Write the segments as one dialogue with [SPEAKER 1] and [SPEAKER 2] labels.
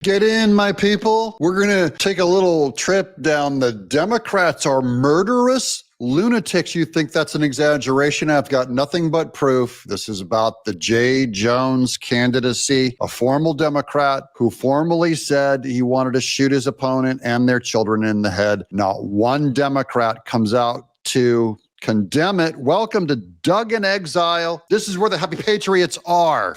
[SPEAKER 1] Get in, my people. We're going to take a little trip down the Democrats are murderous lunatics. You think that's an exaggeration? I've got nothing but proof. This is about the Jay Jone's candidacy, a formal Democrat who formally said he wanted to shoot his opponent and their children in the head. Not one Democrat comes out to condemn it. Welcome to Doug In Exile. This is where the happy patriots are.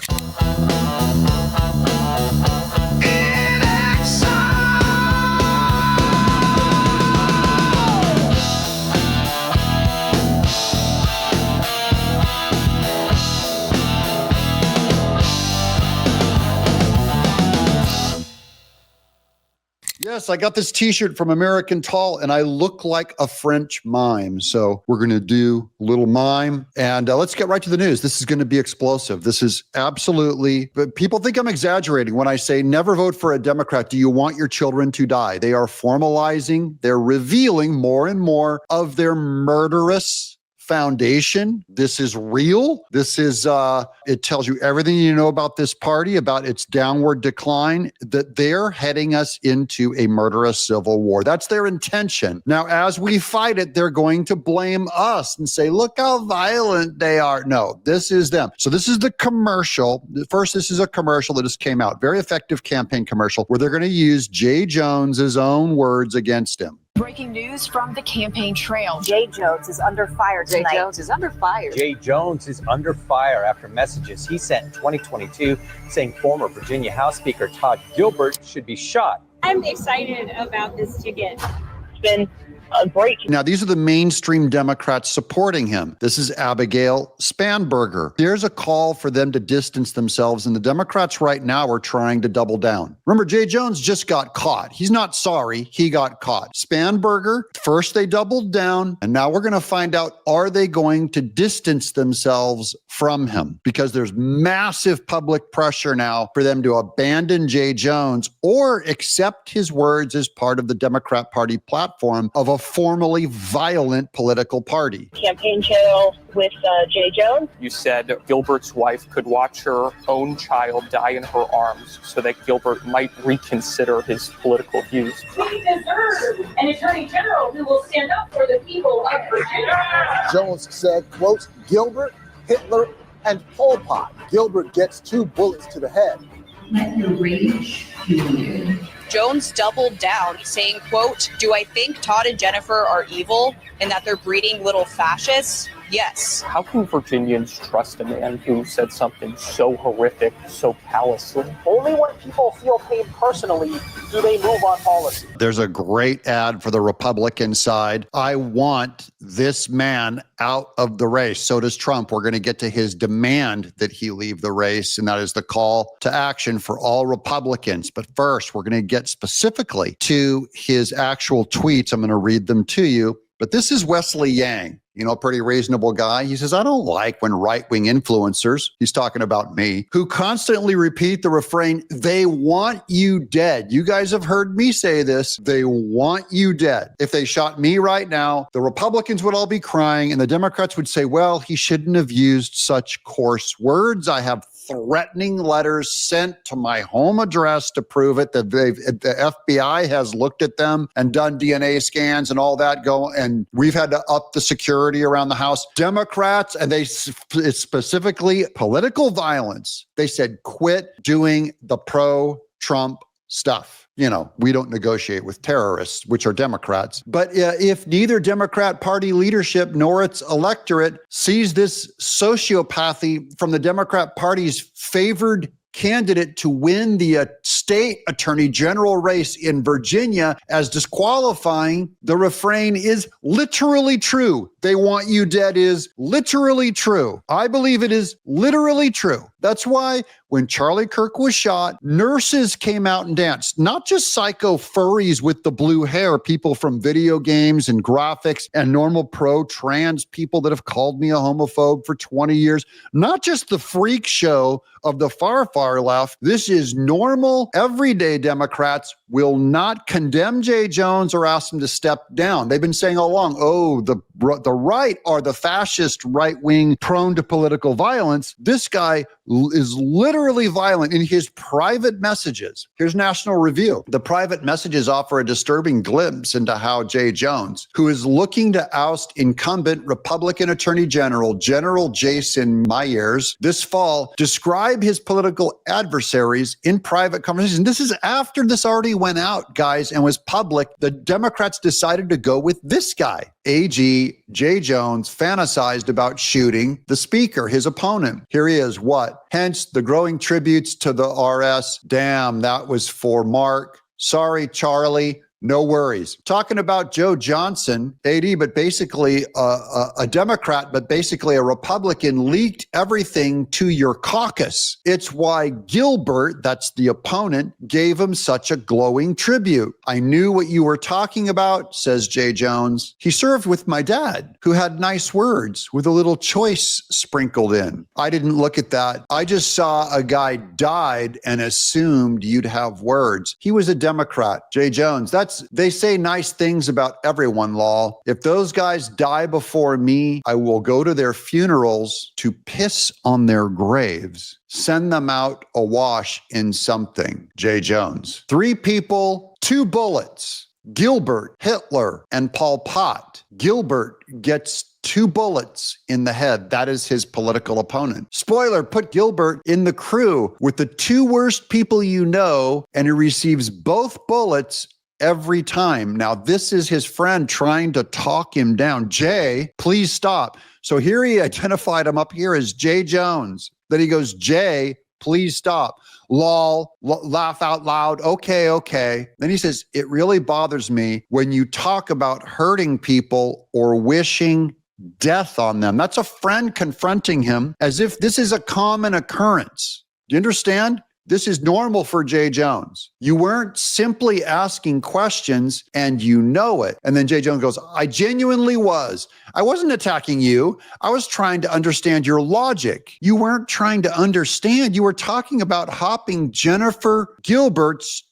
[SPEAKER 1] Yes, I got this t-shirt from American Tall, and I look like a French mime. So we're going to do a little mime, and let's get right to the news. This is going to be explosive. This is absolutely, but people think I'm exaggerating when I say never vote for a Democrat. Do you want your children to die? They are formalizing, they're revealing more and more of their murderous foundation. This is real. This is, it tells you everything you know about this party, about its downward decline, that they're heading us into a murderous civil war. That's their intention. Now, as we fight it, they're going to blame us and say, look how violent they are. No, this is them. So this is the commercial. First, this is a commercial that just came out. Very effective campaign commercial where they're going to use Jay Jones's own words against him.
[SPEAKER 2] Breaking news from the campaign trail.
[SPEAKER 3] Jay Jones is under fire tonight.
[SPEAKER 4] Jay Jones is under fire.
[SPEAKER 5] Jay Jones is under fire after messages he sent in 2022 saying former Virginia House Speaker Todd Gilbert should be shot.
[SPEAKER 6] I'm excited about this ticket.
[SPEAKER 3] It's been breaking.
[SPEAKER 1] Now, these are the mainstream Democrats supporting him. This is Abigail Spanberger. There's a call for them to distance themselves, and the Democrats right now are trying to double down. Remember, Jay Jones just got caught. He's not sorry. He got caught. Spanberger, first they doubled down, and now we're going to find out, are they going to distance themselves from him? Because there's massive public pressure now for them to abandon Jay Jones or accept his words as part of the Democrat Party platform of a formally violent political party.
[SPEAKER 3] Campaign trail with Jay Jones.
[SPEAKER 7] You said Gilbert's wife could watch her own child die in her arms so that Gilbert might reconsider his political views.
[SPEAKER 6] We deserve an attorney general who will stand up for the people of Virginia.
[SPEAKER 8] Jones said, quote, Gilbert, Hitler, and Pol Pot. Gilbert gets 2 bullets to the head.
[SPEAKER 9] Let your rage fuel you.
[SPEAKER 2] Jones doubled down, saying, quote, do I think Todd and Jennifer are evil and that they're breeding little fascists? Yes.
[SPEAKER 7] How can Virginians trust a man who said something so horrific, so callously?
[SPEAKER 8] Only when people feel pain personally do they move on policy.
[SPEAKER 1] There's a great ad for the Republican side. I want this man out of the race. So does Trump. We're going to get to his demand that he leave the race, and that is the call to action for all Republicans. But first, we're going to get specifically to his actual tweets. I'm going to read them to you. But this is Wesley Yang, you know, a pretty reasonable guy. He says, I don't like when right-wing influencers, he's talking about me, who constantly repeat the refrain, they want you dead. You guys have heard me say this. They want you dead. If they shot me right now, the Republicans would all be crying and the Democrats would say, well, he shouldn't have used such coarse words. I have threatening letters sent to my home address to prove it. That the FBI has looked at them and done DNA scans and all that and we've had to up the security around the house. Democrats, and it's specifically political violence. They said, quit doing the pro-Trump stuff. You know, we don't negotiate with terrorists, which are Democrats. But if neither Democrat Party leadership nor its electorate sees this sociopathy from the Democrat Party's favored candidate to win the state attorney general race in Virginia as disqualifying, the refrain is literally true. They want you dead is literally true. I believe it is literally true. That's why when Charlie Kirk was shot, nurses came out and danced, not just psycho furries with the blue hair, people from video games and graphics and normal pro-trans people that have called me a homophobe for 20 years, not just the freak show of the far, far left. This is normal, everyday Democrats will not condemn Jay Jones or ask him to step down. They've been saying all along, oh, the right are the fascist right wing prone to political violence. This guy is literally literally violent in his private messages. Here's National Review. The private messages offer a disturbing glimpse into how Jay Jones, who is looking to oust incumbent Republican Attorney General Jason Myers this fall, describe his political adversaries in private conversation. This is after this already went out, guys, and was public. The Democrats decided to go with this guy. AG Jay Jones fantasized about shooting the speaker, his opponent. Here he is. What? Hence the growing tributes to the RS. Damn, that was for Mark. Sorry, Charlie. No worries. Talking about Joe Johnson, AD, but basically a Democrat, but basically a Republican, leaked everything to your caucus. It's why Gilbert, that's the opponent, gave him such a glowing tribute. I knew what you were talking about, says Jay Jones. He served with my dad, who had nice words with a little choice sprinkled in. I didn't look at that. I just saw a guy died and assumed you'd have words. He was a Democrat. Jay Jones, they say nice things about everyone, Law. If those guys die before me, I will go to their funerals to piss on their graves. Send them out awash in something. Jay Jones. 3 people, 2 bullets. Gilbert, Hitler, and Pol Pot. Gilbert gets 2 bullets in the head. That is his political opponent. Spoiler, put Gilbert in the crew with the 2 worst people you know, and he receives both bullets every time. Now, this is his friend trying to talk him down. Jay, please stop. So here he identified him up here as Jay Jones. Then he goes, Jay, please stop. Lol, laugh out loud. Okay. Then he says, it really bothers me when you talk about hurting people or wishing death on them. That's a friend confronting him as if this is a common occurrence. Do you understand? This is normal for Jay Jones. You weren't simply asking questions and you know it. And then Jay Jones goes, I genuinely was. I wasn't attacking you. I was trying to understand your logic. You weren't trying to understand. You were talking about hoping Jennifer Gilbert's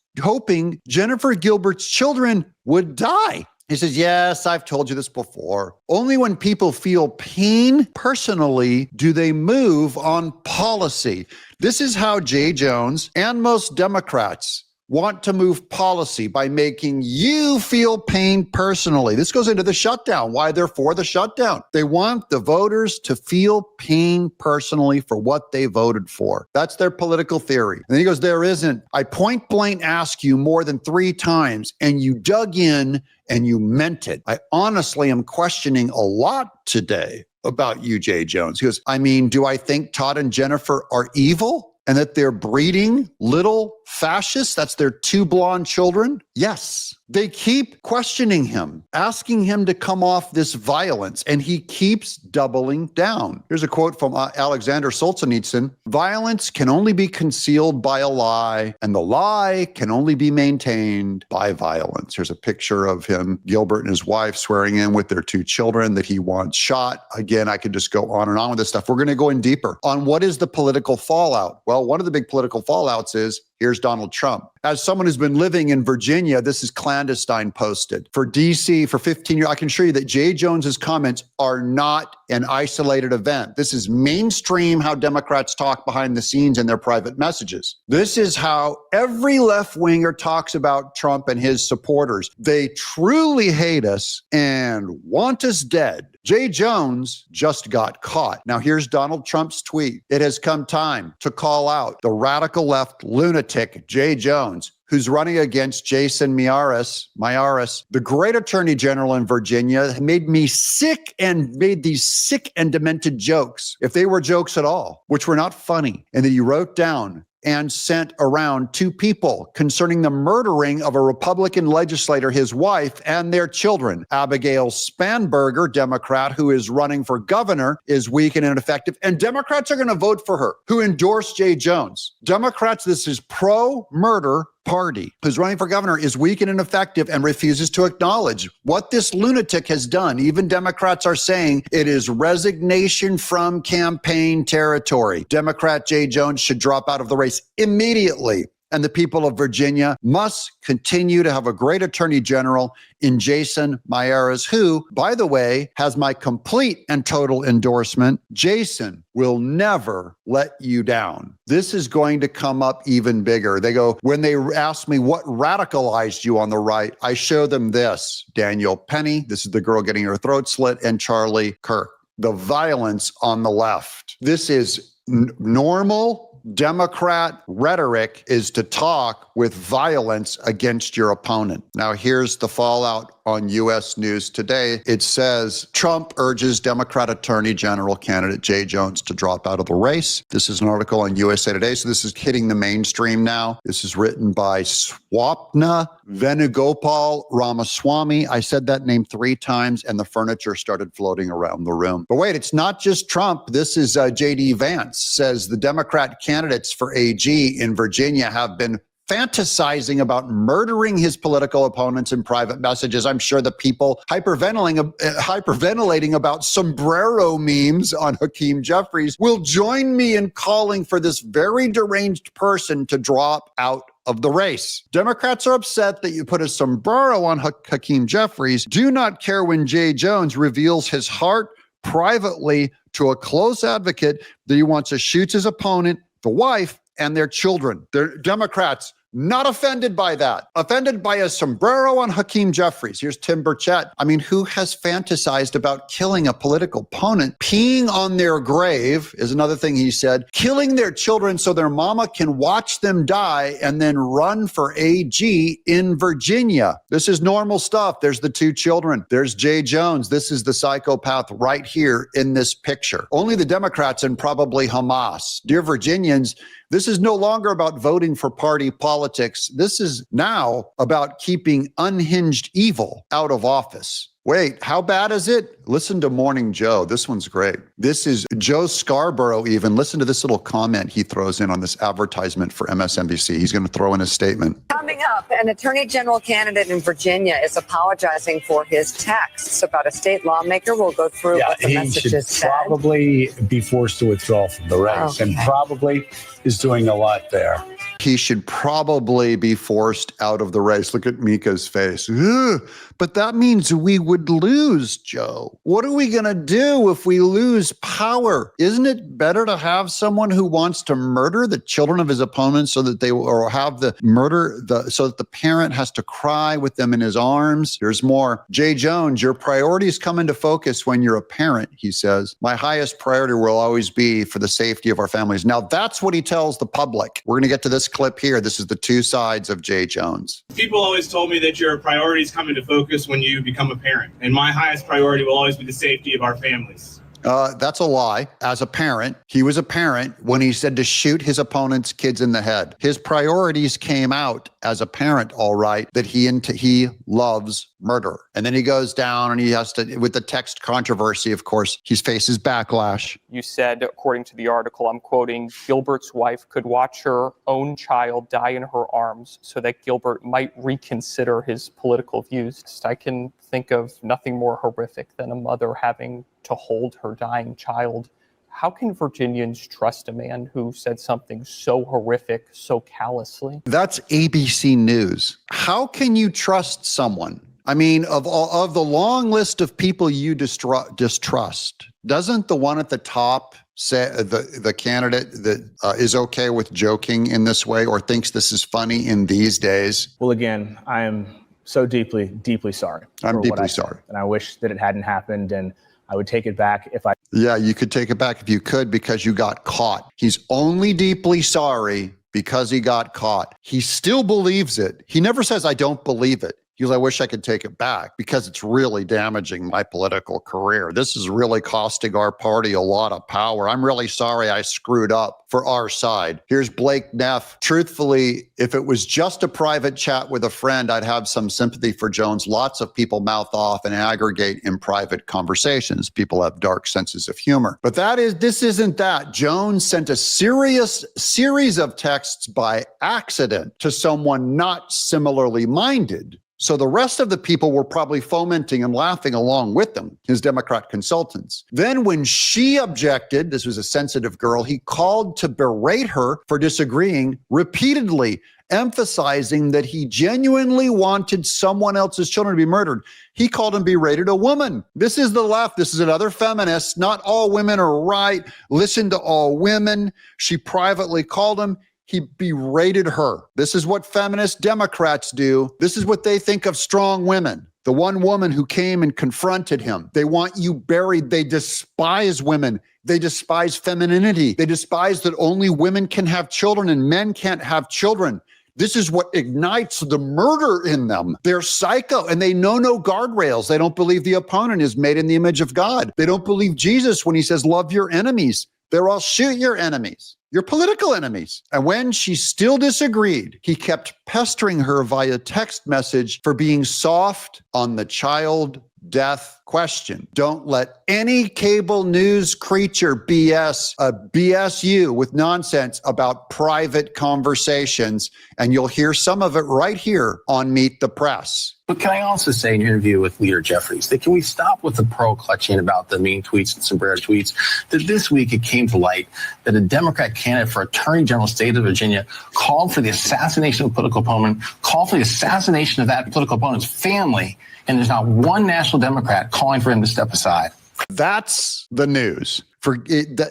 [SPEAKER 1] children would die. He says, yes, I've told you this before. Only when people feel pain personally do they move on policy. This is how Jay Jones and most Democrats want to move policy, by making you feel pain personally. This goes into the shutdown, why they're for the shutdown. They want the voters to feel pain personally for what they voted for. That's their political theory. And then he goes, there isn't. I point blank ask you more than 3 times, and you dug in and you meant it. I honestly am questioning a lot today about you, Jay Jones. He goes, I mean, do I think Todd and Jennifer are evil? And that they're breeding little fascists? That's their 2 blonde children? Yes. They keep questioning him, asking him to come off this violence, and he keeps doubling down. Here's a quote from Alexander Solzhenitsyn. Violence can only be concealed by a lie, and the lie can only be maintained by violence. Here's a picture of him, Gilbert and his wife, swearing in with their 2 children that he wants shot. Again, I could just go on and on with this stuff. We're going to go in deeper on what is the political fallout. Well, one of the big political fallouts is, here's Donald Trump. As someone who's been living in Virginia, this is clandestine posted. For DC, for 15 years, I can assure you that Jay Jones's comments are not an isolated event. This is mainstream how Democrats talk behind the scenes in their private messages. This is how every left-winger talks about Trump and his supporters. They truly hate us and want us dead. Jay Jones just got caught. Now here's Donald Trump's tweet. It has come time to call out the radical left lunatic Jay Jones, who's running against Jason Myers, the great attorney general in Virginia, made me sick and made these sick and demented jokes, if they were jokes at all, which were not funny, and that he wrote down and sent around 2 people concerning the murdering of a Republican legislator, his wife, and their children. Abigail Spanberger, Democrat, who is running for governor, is weak and ineffective, and Democrats are going to vote for her, who endorsed Jay Jones. Democrats, this is pro-murder party, who's running for governor, is weak and ineffective and refuses to acknowledge what this lunatic has done. Even Democrats are saying it is resignation from campaign territory. Democrat Jay Jones should drop out of the race immediately. and the people of Virginia must continue to have a great attorney general in Jason Miyares, who, by the way, has my complete and total endorsement. Jason will never let you down. This is going to come up even bigger. They go, when they ask me what radicalized you on the right, I show them this: Daniel Penny, this is the girl getting her throat slit, and Charlie Kirk. The violence on the left. This is normal Democrat rhetoric, is to talk with violence against your opponent. Now, here's the fallout on U.S. News Today. It says Trump urges Democrat Attorney General candidate Jay Jone to drop out of the race. This is an article on USA Today. So this is hitting the mainstream now. This is written by Swapna Venugopal Ramaswamy. I said that name 3 times and the furniture started floating around the room. But wait, it's not just Trump. This is J.D. Vance says the Democrat candidates for AG in Virginia have been fantasizing about murdering his political opponents in private messages. I'm sure the people hyperventilating about sombrero memes on Hakeem Jeffries will join me in calling for this very deranged person to drop out of the race. Democrats are upset that you put a sombrero on Hakeem Jeffries. Do not care when Jay Jone reveals his heart privately to a close advocate that he wants to shoot his opponent, the wife, and their children. They're Democrats not offended by that. Offended by a sombrero on Hakeem Jeffries. Here's Tim Burchett. I mean, who has fantasized about killing a political opponent? Peeing on their grave is another thing he said. Killing their children so their mama can watch them die and then run for AG in Virginia. This is normal stuff. There's the 2 children. There's Jay Jone. This is the psychopath right here in this picture. Only the Democrats and probably Hamas. Dear Virginians, this is no longer about voting for party politics. This is now about keeping unhinged evil out of office. Wait, how bad is it? Listen to Morning Joe. This one's great. This is Joe Scarborough even. Listen to this little comment he throws in on this advertisement for MSNBC. He's going to throw in his statement.
[SPEAKER 4] Coming up, an attorney general candidate in Virginia is apologizing for his texts about a state lawmaker. We'll go through what the messages said.
[SPEAKER 10] He should probably be forced to withdraw from the race and probably is doing a lot there.
[SPEAKER 1] He should probably be forced out of the race. Look at Mika's face. Ugh, but that means we would lose, Joe. What are we going to do if we lose power? Isn't it better to have someone who wants to murder the children of his opponents so that they or have the murder so that the parent has to cry with them in his arms? There's more. Jay Jone, your priorities come into focus when you're a parent, he says. My highest priority will always be for the safety of our families. Now, that's what he tells the public. We're going to get to this clip here. This is the 2 sides of Jay Jone.
[SPEAKER 11] People always told me that your priorities come into focus when you become a parent. And my highest priority will always be the safety of our families.
[SPEAKER 1] That's a lie. As a parent, he was a parent when he said to shoot his opponent's kids in the head. His priorities came out as a parent, all right, that he loves murder. And then he goes down and he has to, with the text controversy, of course, he faces backlash.
[SPEAKER 7] You said, according to the article, I'm quoting, Gilbert's wife could watch her own child die in her arms so that Gilbert might reconsider his political views. I can think of nothing more horrific than a mother having to hold her dying child. How can Virginians trust a man who said something so horrific, so callously? That's
[SPEAKER 1] ABC News. How can you trust someone? I mean, of the long list of people you distrust, doesn't the one at the top say the candidate that is okay with joking in this way or thinks this is funny in these days?
[SPEAKER 12] Well, again, I am so deeply, deeply sorry.
[SPEAKER 1] I'm deeply sorry.
[SPEAKER 12] And I wish that it hadn't happened, and I would take it back if I...
[SPEAKER 1] Yeah, you could take it back if you could because you got caught. He's only deeply sorry because he got caught. He still believes it. He never says, I don't believe it. He goes, I wish I could take it back because it's really damaging my political career. This is really costing our party a lot of power. I'm really sorry I screwed up for our side. Here's Blake Neff. Truthfully, if it was just a private chat with a friend, I'd have some sympathy for Jones. Lots of people mouth off and aggregate in private conversations. People have dark senses of humor. But this isn't that. Jones sent a series of texts by accident to someone not similarly minded. So the rest of the people were probably fomenting and laughing along with them, his Democrat consultants. Then when she objected, this was a sensitive girl, he called to berate her for disagreeing repeatedly emphasizing that he genuinely wanted someone else's children to be murdered. He called him berated a woman. This is the left. This is another feminist. Not all women are right. Listen to all women. She privately called him. He berated her. This is what feminist Democrats do. This is what they think of strong women. The one woman who came and confronted him. They want you buried. They despise women. They despise femininity. They despise that only women can have children and men can't have children. This is what ignites the murder in them. They're psycho and they know no guardrails. They don't believe the opponent is made in the image of God. They don't believe Jesus when he says, love your enemies. They're all shoot your enemies, your political enemies. And when she still disagreed, he kept pestering her via text message for being soft on the child death question. Don't let any cable news creature BS you with nonsense about private conversations. And you'll hear some of it right here on Meet the Press.
[SPEAKER 13] But can I also say in your interview with Leader Jeffries that can we stop with the pearl clutching about the mean tweets and sombrero tweets? That this week it came to light that a Democrat candidate for Attorney General state of Virginia called for the assassination of a political opponent, called for the assassination of that political opponent's family, and there's not one national Democrat calling for him to step aside.
[SPEAKER 1] That's the news.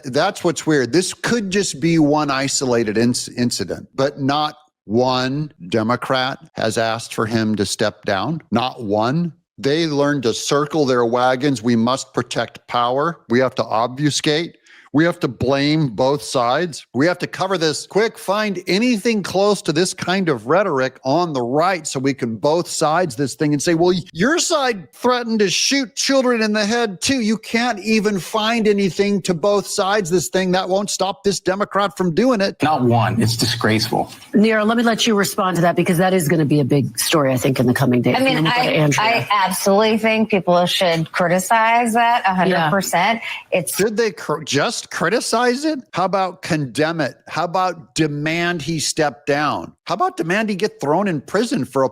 [SPEAKER 1] That's what's weird. This could just be one isolated incident, but not one Democrat has asked for him to step down. Not one. They learned to circle their wagons. We must protect power. We have to obfuscate. We have to blame both sides. We have to cover this quick, find anything close to this kind of rhetoric on the right so we can both sides this thing and say, well, your side threatened to shoot children in the head too. You can't even find anything to both sides this thing. That won't stop this Democrat from doing it.
[SPEAKER 13] Not one. It's disgraceful.
[SPEAKER 14] Nira, let me let you respond to that because that is going to be a big story, I think, in the coming days.
[SPEAKER 15] I mean, I absolutely think people should criticize that 100%. Yeah.
[SPEAKER 1] Should they just criticize it? How about condemn it? How about demand he step down? How about demand he get thrown in prison for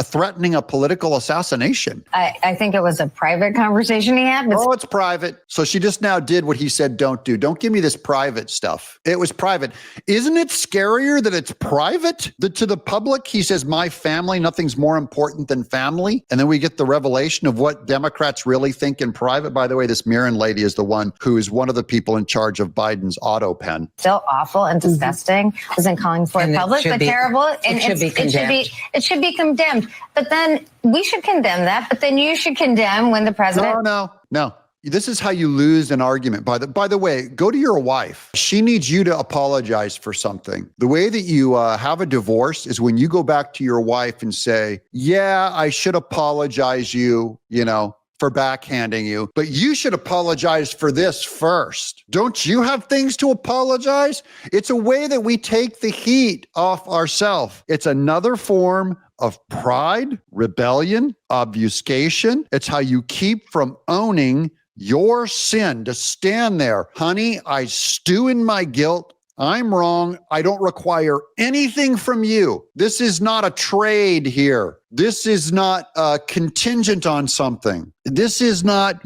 [SPEAKER 1] threatening a political assassination?
[SPEAKER 15] I think it was a private conversation he had.
[SPEAKER 1] Oh, it's private. So she just now did what he said don't do. Don't give me this private stuff. It was private. Isn't it scarier that it's private? That to the public, he says, my family, nothing's more important than family. And then we get the revelation of what Democrats really think in private. By the way, this Mirren lady is the one who is one of the people in charge of Biden's auto pen.
[SPEAKER 15] Still awful and disgusting. Wasn't calling for it public, but terrible. And it should be condemned. But then we should condemn that. But then you should condemn when the president.
[SPEAKER 1] No. This is how you lose an argument. By the way, go to your wife. She needs you to apologize for something. The way that you have a divorce is when you go back to your wife and say, yeah, I should apologize for backhanding you, but you should apologize for this first. Don't you have things to apologize? It's a way that we take the heat off ourselves. It's another form of pride, rebellion, obfuscation. It's how you keep from owning your sin, to stand there. Honey, I stew in my guilt. I'm wrong. I don't require anything from you. This is not a trade here. This is not contingent on something. This is not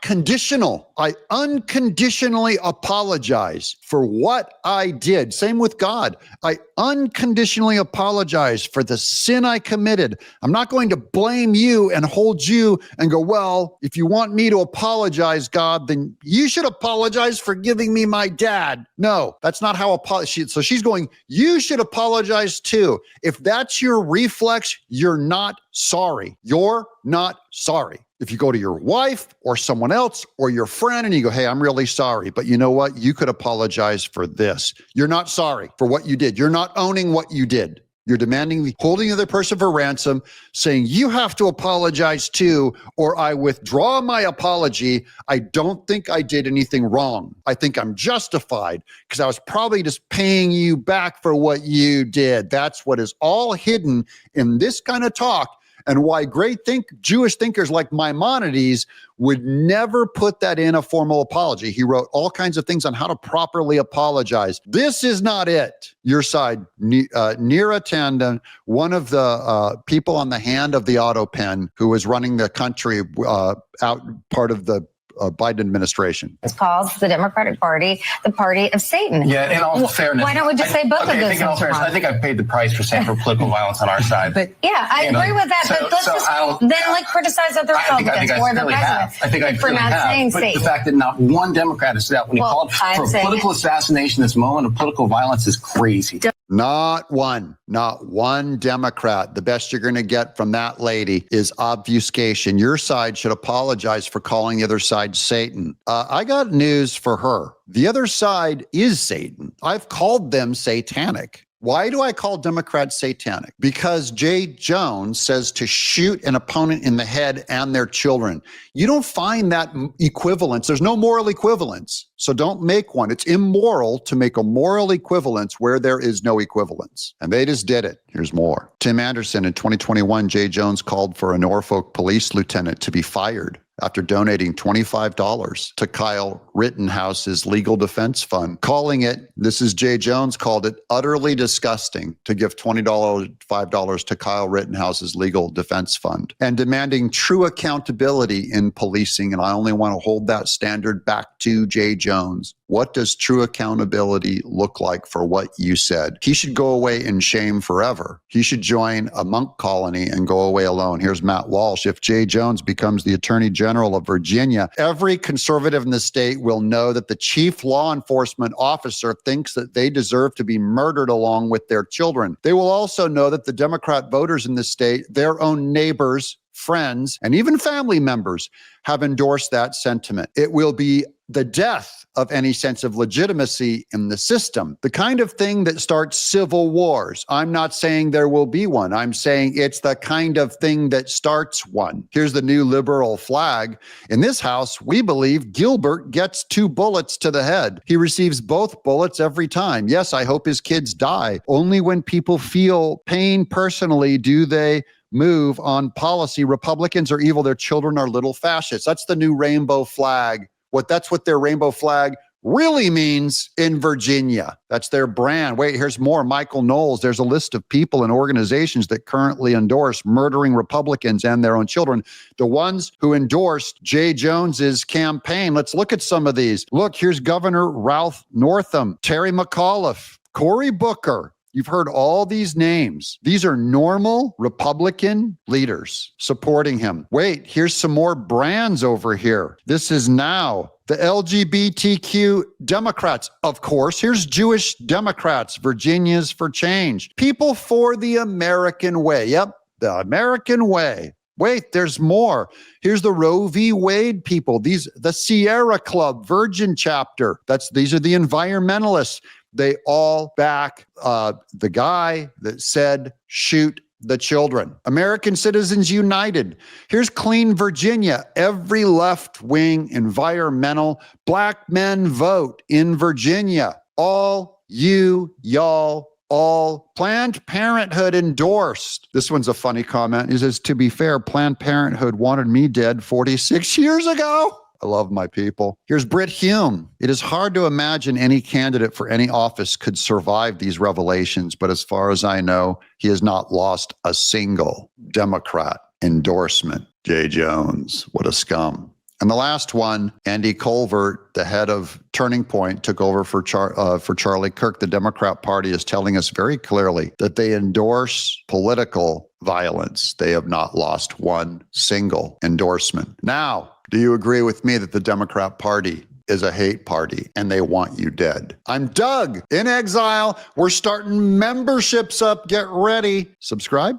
[SPEAKER 1] conditional. I unconditionally apologize for what I did. Same with God. I unconditionally apologize for the sin I committed. I'm not going to blame you and hold you and go, well, if you want me to apologize, God, then you should apologize for giving me my dad. No, that's not how apology. So she's going, you should apologize too. If that's your reflex, you're not sorry. You're not sorry. If you go to your wife or someone else or your friend and you go, hey, I'm really sorry, but you know what? You could apologize for this. You're not sorry for what you did. You're not owning what you did. You're holding the other person for ransom, saying you have to apologize too, or I withdraw my apology. I don't think I did anything wrong. I think I'm justified because I was probably just paying you back for what you did. That's what is all hidden in this kind of talk. And why great Jewish thinkers like Maimonides would never put that in a formal apology. He wrote all kinds of things on how to properly apologize. This is not it. Your side, Nira Tandon, one of the people on the hand of the auto pen who was running the country out part of the Biden administration.
[SPEAKER 15] It calls the Democratic Party the party of Satan.
[SPEAKER 13] Yeah, in all fairness.
[SPEAKER 15] Why don't we just say both of those things?
[SPEAKER 13] I think I've paid the price for saying for political violence on our side.
[SPEAKER 15] But yeah, I agree with that. But let's criticize other Republicans or the president for not saying
[SPEAKER 13] but
[SPEAKER 15] Satan.
[SPEAKER 13] The fact that not one Democrat has stood out when he called for political assassination, this moment of political violence is crazy.
[SPEAKER 1] Not one Democrat. The best you're going to get from that lady is obfuscation. Your side should apologize for calling the other side Satan. I got news for her. The other side is Satan. I've called them satanic. Why do I call Democrats satanic? Because Jay Jone says to shoot an opponent in the head and their children. You don't find that equivalence. There's no moral equivalence. So don't make one. It's immoral to make a moral equivalence where there is no equivalence. And they just did it. Here's more. Tim Anderson in 2021, Jay Jones called for a Norfolk police lieutenant to be fired after donating $25 to Kyle Rittenhouse's legal defense fund, calling it, this is Jay Jones, called it utterly disgusting to give $25 to Kyle Rittenhouse's legal defense fund, and demanding true accountability in policing. And I only want to hold that standard back to Jay Jones. What does true accountability look like for what you said? He should go away in shame forever. He should join a monk colony and go away alone. Here's Matt Walsh. If Jay Jones becomes the Attorney General of Virginia, every conservative in the state will know that the chief law enforcement officer thinks that they deserve to be murdered along with their children. They will also know that the Democrat voters in the state, their own neighbors, friends, and even family members have endorsed that sentiment. It will be the death of any sense of legitimacy in the system, the kind of thing that starts civil wars. I'm not saying there will be one. I'm saying it's the kind of thing that starts one. Here's the new liberal flag. In this house, we believe Gilbert gets 2 bullets to the head. He receives both bullets every time. Yes, I hope his kids die. Only when people feel pain personally do they move on policy. Republicans are evil. Their children are little fascists. That's the new rainbow flag. That's what their rainbow flag really means in Virginia. That's their brand. Wait, here's more. Michael Knowles. There's a list of people and organizations that currently endorse murdering Republicans and their own children. The ones who endorsed Jay Jones's campaign. Let's look at some of these. Look, here's Governor Ralph Northam, Terry McAuliffe, Cory Booker. You've heard all these names. These are normal Republican leaders supporting him. Wait, here's some more brands over here. This is now the LGBTQ Democrats. Of course, here's Jewish Democrats, Virginia's for Change. People for the American way. Yep, the American way. Wait, there's more. Here's the Roe v. Wade people. The Sierra Club, Virgin chapter. These are the environmentalists. They all back the guy that said, shoot the children. American Citizens United. Here's Clean Virginia. Every left-wing environmental Black men vote in Virginia. All y'all, all Planned Parenthood endorsed. This one's a funny comment. He says, to be fair, Planned Parenthood wanted me dead 46 years ago. I love my people. Here's Britt Hume. It is hard to imagine any candidate for any office could survive these revelations, but as far as I know, he has not lost a single Democrat endorsement. Jay Jones, what a scum. And the last one, Andy Colvert, the head of Turning Point, took over for Charlie Kirk. The Democrat Party is telling us very clearly that they endorse political violence. They have not lost one single endorsement. Now, do you agree with me that the Democrat Party is a hate party and they want you dead? I'm Doug in Exile. We're starting memberships up. Get ready. Subscribe.